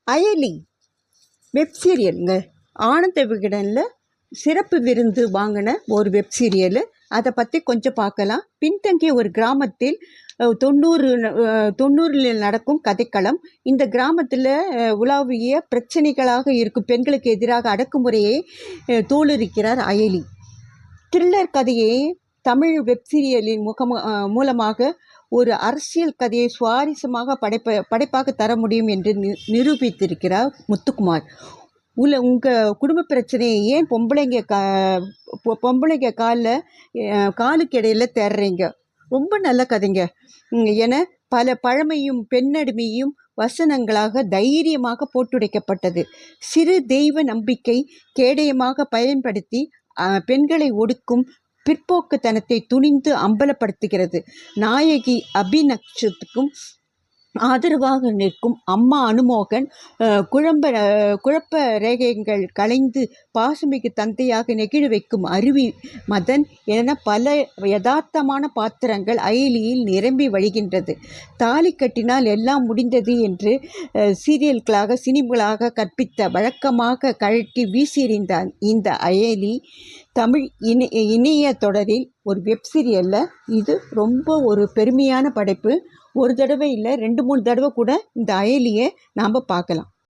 Ayali web சீரியலுங்க. ஆனந்த விகடனில் சிறப்பு விருந்து வாங்கின ஒரு வெப் சீரியலு. அதை பற்றி கொஞ்சம் பார்க்கலாம். பின்தங்கிய ஒரு கிராமத்தில் 90ல் நடக்கும் கதைக்களம். இந்த கிராமத்தில் உலாவிய பிரச்சனைகளாக இருக்கும் பெண்களுக்கு எதிராக அடக்குமுறையை தோலுரிக்கிறார் அயலி. த்ரில்லர் கதையை தமிழ் வெப் சீரியலின் மூலமாக ஒரு அரசியல் கதையை சுவாரஸ்யமாக படைப்பாக தர முடியும் என்று நிரூபித்திருக்கிறார் முத்துக்குமார். உங்கள் குடும்ப பிரச்சனையை ஏன் பொம்பளைங்க காலுக்கு இடையில் தேடுறீங்க? ரொம்ப நல்ல கதைங்க என பல பழமையும் பெண்ணடிமையும் வசனங்களாக தைரியமாக போட்டுடைக்கப்பட்டது. சிறு தெய்வ நம்பிக்கை கேடயமாக பயன்படுத்தி பெண்களை ஒடுக்கும் பிற்போக்குத்தனத்தை துணிந்து அம்பலப்படுத்துகிறது. நாயகி அபிநக்ஷத்துக்கும் ஆதரவாக நிற்கும் அம்மா அனுமோகன் குழப்ப ரேகைகள் கலைந்து பாசமிகு தந்தையாக நெகிழ வைக்கும் அருவி மதன் என பல யதார்த்தமான பாத்திரங்கள் அயலியில் நிரம்பி வழிகின்றது. தாலி கட்டினால் எல்லாம் முடிந்தது என்று சீரியல்களாக சினிமாக்களாக கற்பித்த வழக்கமாக கழட்டி வீசியறிந்த இந்த அயலி தமிழ் இணைய தொடரில் ஒரு வெப் சீரியலில் இது ரொம்ப ஒரு பெருமையான படைப்பு. ஒரு தடவை இல்லை, 2-3 தடவை கூட இந்த அயலியை நாம் பார்க்கலாம்.